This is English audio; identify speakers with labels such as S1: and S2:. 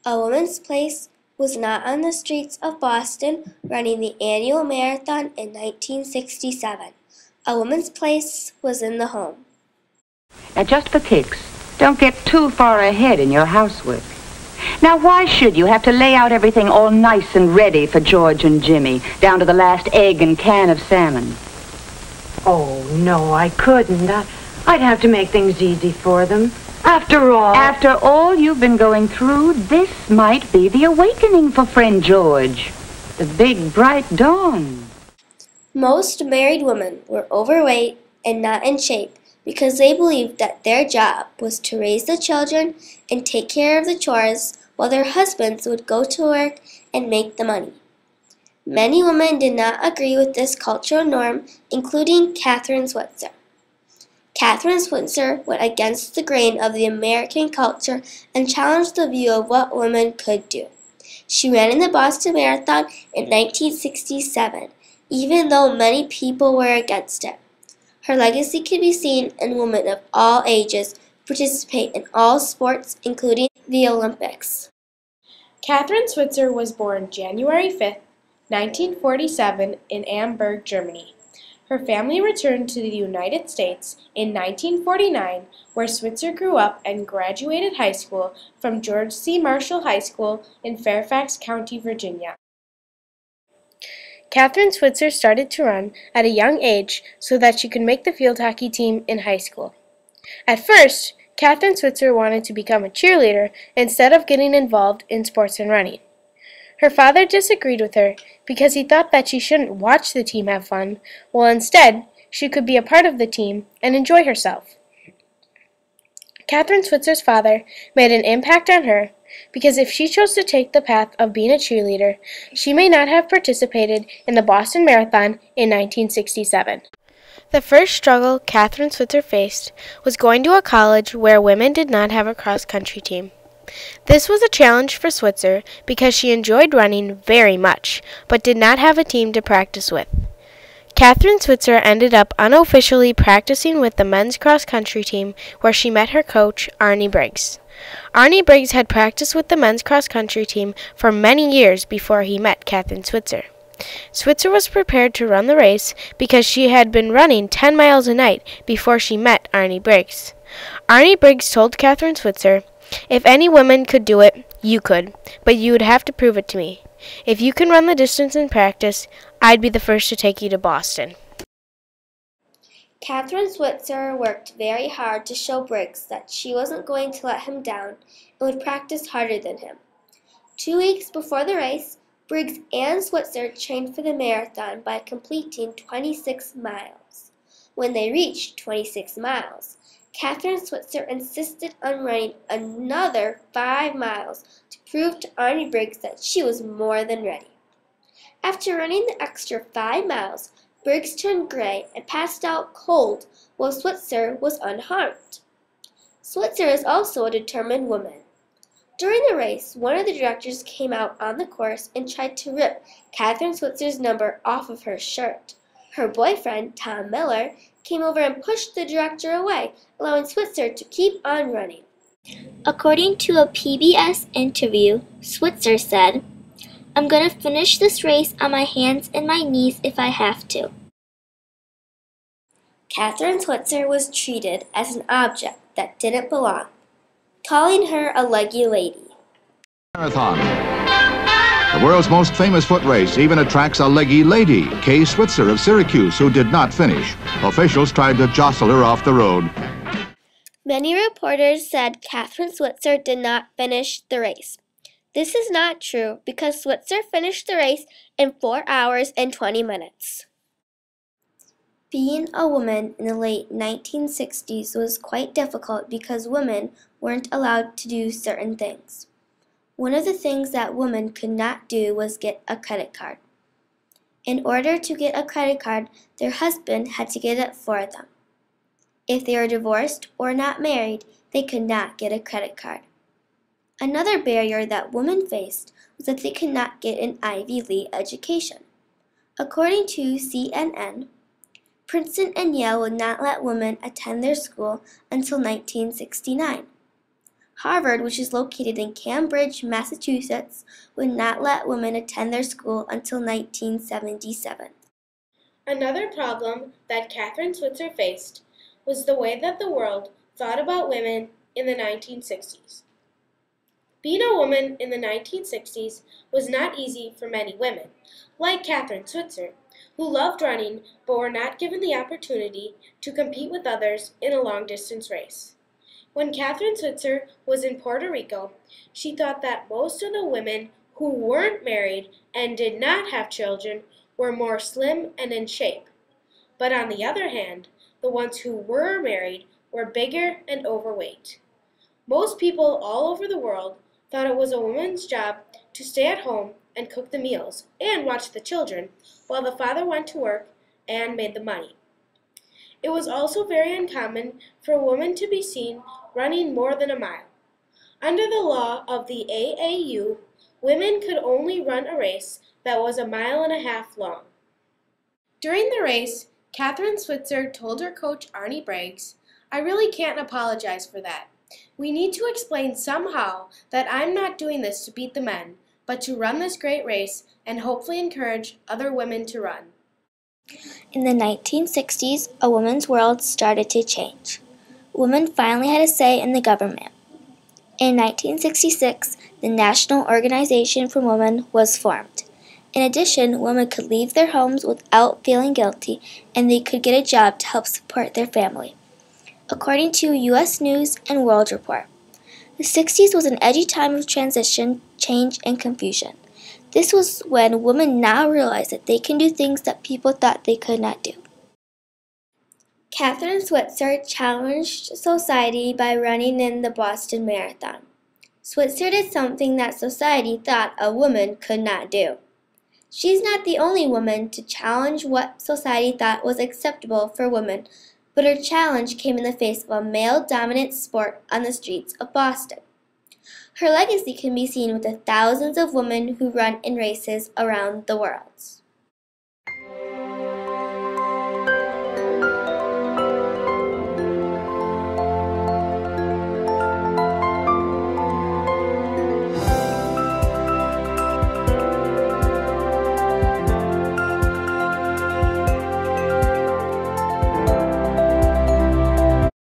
S1: A woman's place was not on the streets of Boston running the annual marathon in 1967. A woman's place was in the home.
S2: Now, just for kicks, don't get too far ahead in your housework. Now, why should you have to lay out everything all nice and ready for George and Jimmy, down to the last egg and can of salmon?
S3: Oh, no, I couldn't. I'd have to make things easy for them. After all you've been going through, this might be the awakening for friend George. The big, bright dawn.
S1: Most married women were overweight and not in shape because they believed that their job was to raise the children and take care of the chores while their husbands would go to work and make the money. Many women did not agree with this cultural norm, including Kathrine Switzer. Kathrine Switzer went against the grain of the American culture and challenged the view of what women could do. She ran in the Boston Marathon in 1967, even though many people were against it. Her legacy can be seen in women of all ages participate in all sports, including the Olympics.
S4: Kathrine Switzer was born January 5, 1947 in Amberg, Germany. Her family returned to the United States in 1949, where Switzer grew up and graduated high school from George C. Marshall High School in Fairfax County, Virginia. Kathrine Switzer started to run at a young age so that she could make the field hockey team in high school. At first, Kathrine Switzer wanted to become a cheerleader instead of getting involved in sports and running. Her father disagreed with her because he thought that she shouldn't watch the team have fun, while instead she could be a part of the team and enjoy herself. Kathrine Switzer's father made an impact on her because if she chose to take the path of being a cheerleader, she may not have participated in the Boston Marathon in 1967. The first struggle Kathrine Switzer faced was going to a college where women did not have a cross-country team. This was a challenge for Switzer because she enjoyed running very much, but did not have a team to practice with. Kathrine Switzer ended up unofficially practicing with the men's cross-country team where she met her coach, Arnie Briggs. Arnie Briggs had practiced with the men's cross-country team for many years before he met Kathrine Switzer. Switzer was prepared to run the race because she had been running 10 miles a night before she met Arnie Briggs. Arnie Briggs told Kathrine Switzer, "If any woman could do it, you could, but you would have to prove it to me. If you can run the distance in practice, I'd be the first to take you to Boston."
S1: Kathrine Switzer worked very hard to show Briggs that she wasn't going to let him down and would practice harder than him. 2 weeks before the race, Briggs and Switzer trained for the marathon by completing 26 miles. When they reached 26 miles, Kathrine Switzer insisted on running another 5 miles to prove to Arnie Briggs that she was more than ready. After running the extra 5 miles, Briggs turned gray and passed out cold while Switzer was unharmed. Switzer is also a determined woman. During the race, one of the directors came out on the course and tried to rip Kathrine Switzer's number off of her shirt. Her boyfriend, Tom Miller, came over and pushed the director away, allowing Switzer to keep on running. According to a PBS interview, Switzer said, "I'm going to finish this race on my hands and my knees if I have to." Kathrine Switzer was treated as an object that didn't belong, calling her a leggy lady.
S5: Marathon. The world's most famous foot race even attracts a leggy lady, Kay Switzer of Syracuse, who did not finish. Officials tried to jostle her off the road.
S1: Many reporters said Kathrine Switzer did not finish the race. This is not true because Switzer finished the race in 4 hours and 20 minutes. Being a woman in the late 1960s was quite difficult because women weren't allowed to do certain things. One of the things that women could not do was get a credit card. In order to get a credit card, their husband had to get it for them. If they were divorced or not married, they could not get a credit card. Another barrier that women faced was that they could not get an Ivy League education. According to CNN, Princeton and Yale would not let women attend their school until 1969. Harvard, which is located in Cambridge, Massachusetts, would not let women attend their school until 1977.
S4: Another problem that Kathrine Switzer faced was the way that the world thought about women in the 1960s. Being a woman in the 1960s was not easy for many women, like Kathrine Switzer, who loved running but were not given the opportunity to compete with others in a long-distance race. When Kathrine Switzer was in Puerto Rico, she thought that most of the women who weren't married and did not have children were more slim and in shape. But on the other hand, the ones who were married were bigger and overweight. Most people all over the world thought it was a woman's job to stay at home and cook the meals and watch the children while the father went to work and made the money. It was also very uncommon for a woman to be seen running more than a mile. Under the law of the AAU, women could only run a race that was 1.5 miles long. During the race, Kathrine Switzer told her coach Arnie Braggs, "I really can't apologize for that. We need to explain somehow that I'm not doing this to beat the men, but to run this great race and hopefully encourage other women to run."
S1: In the 1960s, a woman's world started to change. Women finally had a say in the government. In 1966, the National Organization for Women was formed. In addition, women could leave their homes without feeling guilty, and they could get a job to help support their family. According to U.S. News and World Report, the 60s was an edgy time of transition, change, and confusion. This was when women now realized that they can do things that people thought they could not do. Kathrine Switzer challenged society by running in the Boston Marathon. Switzer did something that society thought a woman could not do. She's not the only woman to challenge what society thought was acceptable for women, but her challenge came in the face of a male-dominant sport on the streets of Boston. Her legacy can be seen with the thousands of women who run in races around the world.